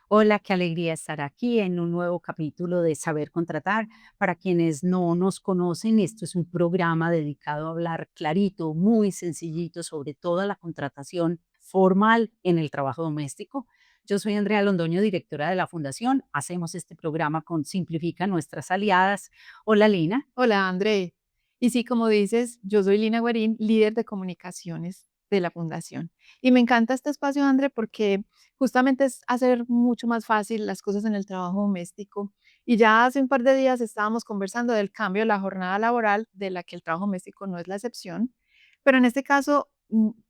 Hola, qué alegría estar aquí en un nuevo capítulo de Saber Contratar. Para quienes no nos conocen, esto es un programa dedicado a hablar clarito, muy sencillito sobre toda la contratación formal en el trabajo doméstico. Yo soy Andrea Londoño, directora de la Fundación. Hacemos este programa con Simplifica Nuestras Aliadas. Hola, Lina. Hola, André. Y sí, como dices, yo soy Lina Guarín, líder de comunicaciones de la Fundación. Y me encanta este espacio, André, porque justamente es hacer mucho más fácil las cosas en el trabajo doméstico. Y ya hace un par de días estábamos conversando del cambio de la jornada laboral, de la que el trabajo doméstico no es la excepción. Pero en este caso,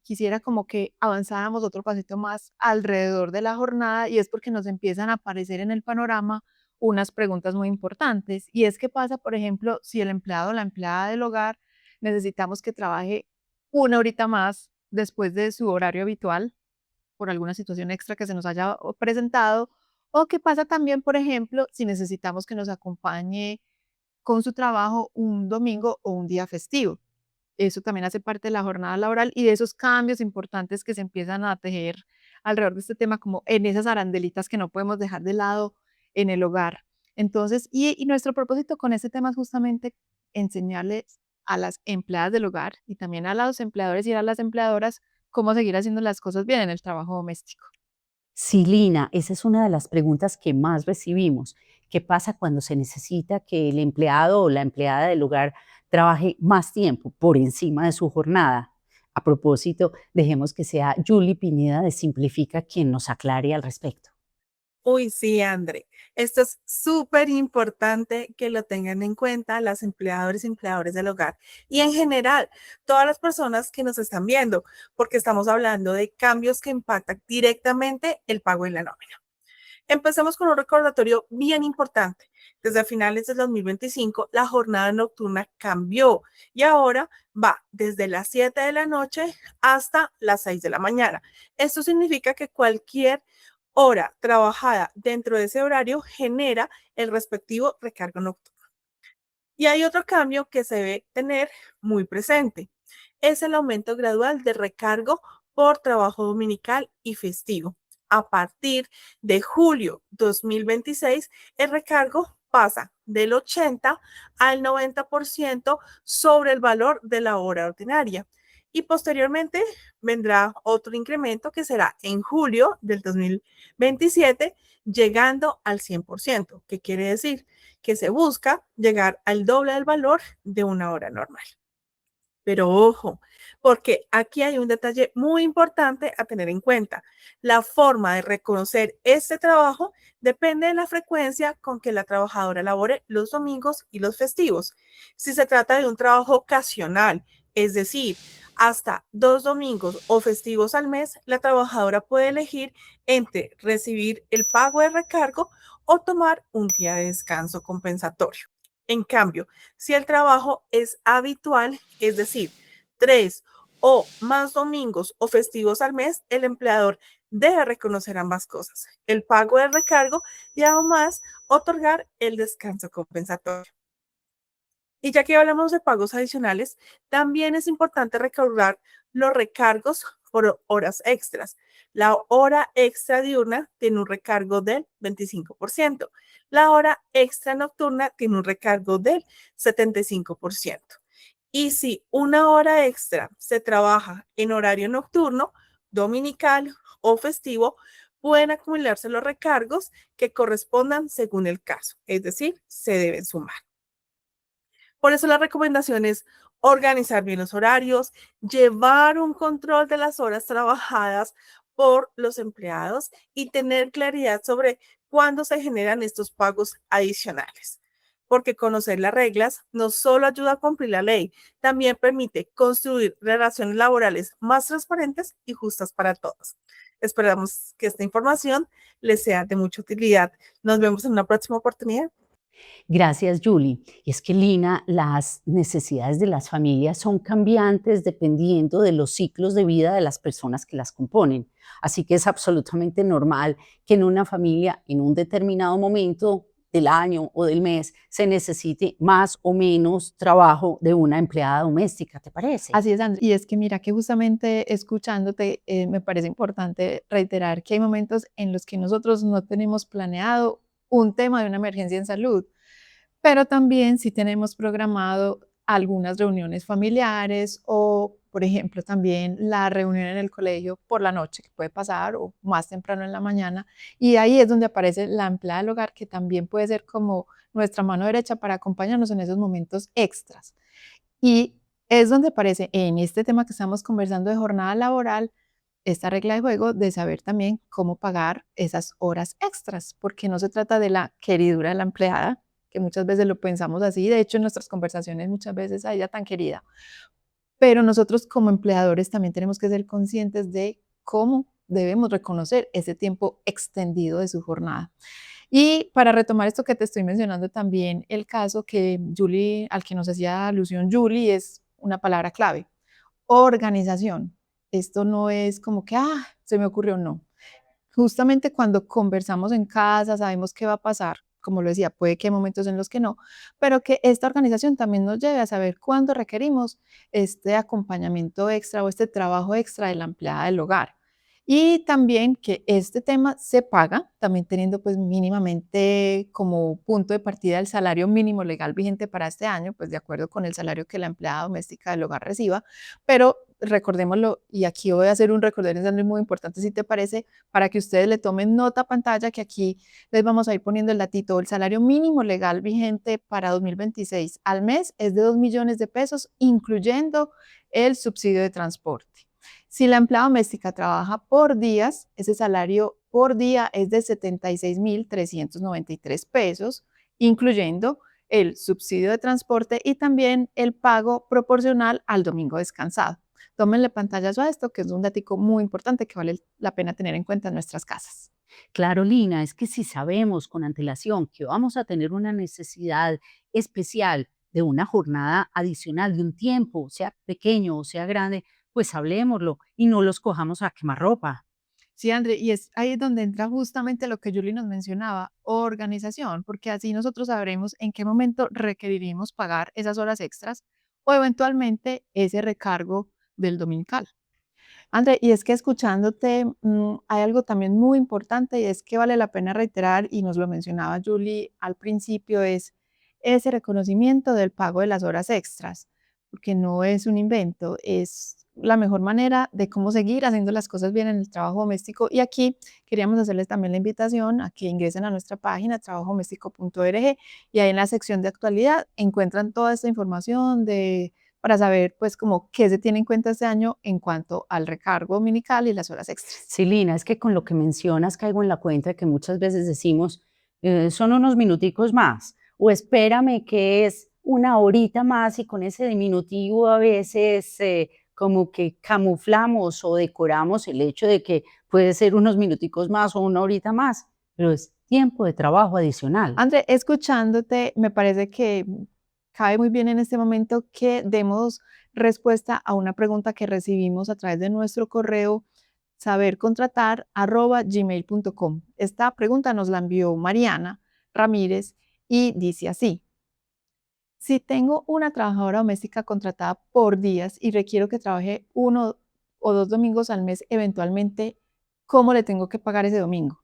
quisiera como que avanzáramos otro pasito más alrededor de la jornada y es porque nos empiezan a aparecer en el panorama unas preguntas muy importantes. Y es qué pasa, por ejemplo, si el empleado o la empleada del hogar necesitamos que trabaje una horita más después de su horario habitual por alguna situación extra que se nos haya presentado. O qué pasa también, por ejemplo, si necesitamos que nos acompañe con su trabajo un domingo o un día festivo. Eso también hace parte de la jornada laboral y de esos cambios importantes que se empiezan a tejer alrededor de este tema, como en esas arandelitas que no podemos dejar de lado en el hogar. Entonces, y nuestro propósito con este tema es justamente enseñarles a las empleadas del hogar y también a los empleadores y a las empleadoras cómo seguir haciendo las cosas bien en el trabajo doméstico. Sí, Lina, esa es una de las preguntas que más recibimos. ¿Qué pasa cuando se necesita que el empleado o la empleada del hogar trabaje más tiempo por encima de su jornada? A propósito, dejemos que sea Julie Pineda de Simplifica quien nos aclare al respecto. Uy, sí, André. Esto es súper importante que lo tengan en cuenta las empleadoras y empleadores del hogar y en general todas las personas que nos están viendo, porque estamos hablando de cambios que impactan directamente el pago en la nómina. Empecemos con un recordatorio bien importante. Desde finales del 2025, la jornada nocturna cambió y ahora va desde las 7 de la noche hasta las 6 de la mañana. Esto significa que cualquier hora trabajada dentro de ese horario genera el respectivo recargo nocturno. Y hay otro cambio que se debe tener muy presente. Es el aumento gradual de recargo por trabajo dominical y festivo. A partir de julio 2026, el recargo pasa del 80 al 90% sobre el valor de la hora ordinaria. Y posteriormente vendrá otro incremento que será en julio del 2027, llegando al 100%. ¿Qué quiere decir? Que se busca llegar al doble del valor de una hora normal. Pero ojo, porque aquí hay un detalle muy importante a tener en cuenta. La forma de reconocer este trabajo depende de la frecuencia con que la trabajadora labore los domingos y los festivos. Si se trata de un trabajo ocasional, es decir, hasta 2 domingos o festivos al mes, la trabajadora puede elegir entre recibir el pago de recargo o tomar un día de descanso compensatorio. En cambio, si el trabajo es habitual, es decir, 3 o más domingos o festivos al mes, el empleador debe reconocer ambas cosas, el pago del recargo y además otorgar el descanso compensatorio. Y ya que hablamos de pagos adicionales, también es importante recordar los recargos por horas extras. La hora extra diurna tiene un recargo del 25%. La hora extra nocturna tiene un recargo del 75%. Y si una hora extra se trabaja en horario nocturno, dominical o festivo, pueden acumularse los recargos que correspondan según el caso, es decir, se deben sumar. Por eso la recomendación es organizar bien los horarios, llevar un control de las horas trabajadas por los empleados y tener claridad sobre cuándo se generan estos pagos adicionales. Porque conocer las reglas no solo ayuda a cumplir la ley, también permite construir relaciones laborales más transparentes y justas para todos. Esperamos que esta información les sea de mucha utilidad. Nos vemos en una próxima oportunidad. Gracias, Julie. Y es que, Lina, las necesidades de las familias son cambiantes dependiendo de los ciclos de vida de las personas que las componen. Así que es absolutamente normal que en una familia, en un determinado momento, del año o del mes se necesite más o menos trabajo de una empleada doméstica, ¿te parece? Así es, André. Y es que mira que justamente escuchándote, me parece importante reiterar que hay momentos en los que nosotros no tenemos planeado un tema de una emergencia en salud, pero también sí tenemos programado algunas reuniones familiares o, por ejemplo, también la reunión en el colegio por la noche, que puede pasar, o más temprano en la mañana. Y ahí es donde aparece la empleada del hogar, que también puede ser como nuestra mano derecha para acompañarnos en esos momentos extras. Y es donde aparece en este tema que estamos conversando de jornada laboral, esta regla de juego de saber también cómo pagar esas horas extras, porque no se trata de la queridura de la empleada, que muchas veces lo pensamos así, de hecho en nuestras conversaciones muchas veces a ella tan querida, pero nosotros como empleadores también tenemos que ser conscientes de cómo debemos reconocer ese tiempo extendido de su jornada. Y para retomar esto que te estoy mencionando también, el caso que Julie, al que nos hacía alusión Julie, es una palabra clave. Organización. Esto no es como que, se me ocurrió, no. Justamente cuando conversamos en casa, sabemos qué va a pasar, como lo decía, puede que hay momentos en los que no, pero que esta organización también nos lleve a saber cuándo requerimos este acompañamiento extra o este trabajo extra de la empleada del hogar. Y también que este tema se paga, también teniendo pues mínimamente como punto de partida el salario mínimo legal vigente para este año, pues de acuerdo con el salario que la empleada doméstica del hogar reciba, pero recordémoslo, y aquí voy a hacer un recordatorio muy importante si te parece, para que ustedes le tomen nota a pantalla, que aquí les vamos a ir poniendo el datito. El salario mínimo legal vigente para 2026 al mes es de 2 millones de pesos, incluyendo el subsidio de transporte. Si la empleada doméstica trabaja por días, ese salario por día es de 76.393 pesos, incluyendo el subsidio de transporte y también el pago proporcional al domingo descansado. Tómenle pantallazo a esto, que es un datico muy importante que vale la pena tener en cuenta en nuestras casas. Claro, Lina, es que si sabemos con antelación que vamos a tener una necesidad especial de una jornada adicional, de un tiempo, sea pequeño o sea grande, pues hablemoslo y no los cojamos a quemarropa. Sí, André, y es ahí donde entra justamente lo que Julie nos mencionaba, organización, porque así nosotros sabremos en qué momento requeriremos pagar esas horas extras o eventualmente ese recargo del dominical. André, y es que escuchándote, hay algo también muy importante y es que vale la pena reiterar, y nos lo mencionaba Julie al principio, es ese reconocimiento del pago de las horas extras, porque no es un invento, es la mejor manera de cómo seguir haciendo las cosas bien en el trabajo doméstico. Y aquí queríamos hacerles también la invitación a que ingresen a nuestra página trabajodoméstico.org y ahí en la sección de actualidad encuentran toda esta información para saber pues como qué se tiene en cuenta este año en cuanto al recargo dominical y las horas extras. Sí, Lina, es que con lo que mencionas caigo en la cuenta de que muchas veces decimos, son unos minuticos más, o espérame que es una horita más y con ese diminutivo a veces como que camuflamos o decoramos el hecho de que puede ser unos minuticos más o una horita más, pero es tiempo de trabajo adicional. André, escuchándote, me parece que cabe muy bien en este momento que demos respuesta a una pregunta que recibimos a través de nuestro correo sabercontratar@gmail.com. Esta pregunta nos la envió Mariana Ramírez y dice así: si tengo una trabajadora doméstica contratada por días y requiero que trabaje 1 o 2 domingos al mes eventualmente, ¿cómo le tengo que pagar ese domingo?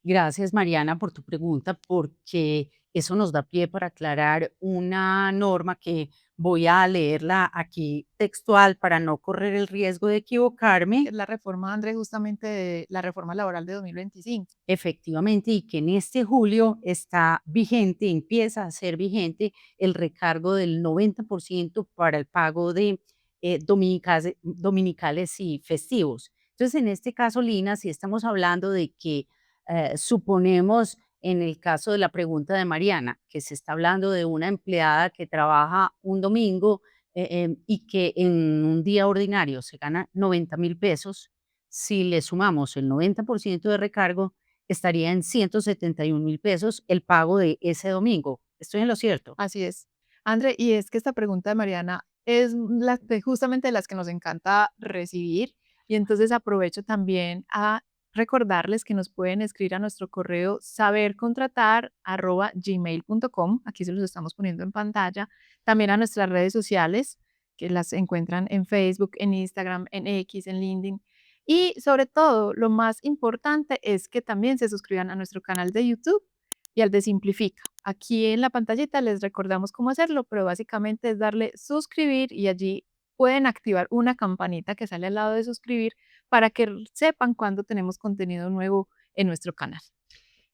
Gracias, Mariana, por tu pregunta, porque eso nos da pie para aclarar una norma que voy a leerla aquí textual para no correr el riesgo de equivocarme. Es la reforma, André, justamente de la reforma laboral de 2025. Efectivamente, y que en este julio está vigente, empieza a ser vigente el recargo del 90% para el pago de dominicales y festivos. Entonces, en este caso, Lina, si estamos hablando de que suponemos en el caso de la pregunta de Mariana, que se está hablando de una empleada que trabaja un domingo y que en un día ordinario se gana 90.000 pesos, si le sumamos el 90% de recargo, estaría en 171.000 pesos el pago de ese domingo. ¿Estoy en lo cierto? Así es. André, y es que esta pregunta de Mariana es justamente de las que nos encanta recibir, y entonces aprovecho también a recordarles que nos pueden escribir a nuestro correo sabercontratar@gmail.com. Aquí se los estamos poniendo en pantalla. También a nuestras redes sociales, que las encuentran en Facebook, en Instagram, en X, en LinkedIn. Y sobre todo, lo más importante es que también se suscriban a nuestro canal de YouTube y al de Simplifica. Aquí en la pantallita les recordamos cómo hacerlo, pero básicamente es darle suscribir y allí pueden activar una campanita que sale al lado de suscribir para que sepan cuando tenemos contenido nuevo en nuestro canal.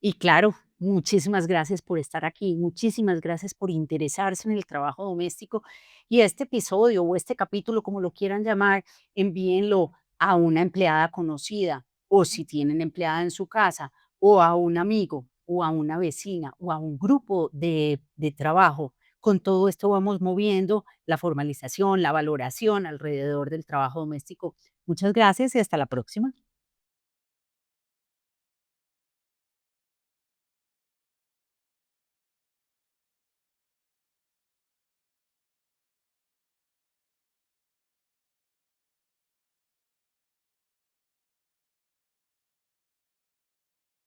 Y claro, muchísimas gracias por estar aquí, muchísimas gracias por interesarse en el trabajo doméstico y este episodio o este capítulo, como lo quieran llamar, envíenlo a una empleada conocida o si tienen empleada en su casa o a un amigo o a una vecina o a un grupo de trabajo. Con todo esto vamos moviendo la formalización, la valoración alrededor del trabajo doméstico. Muchas gracias y hasta la próxima.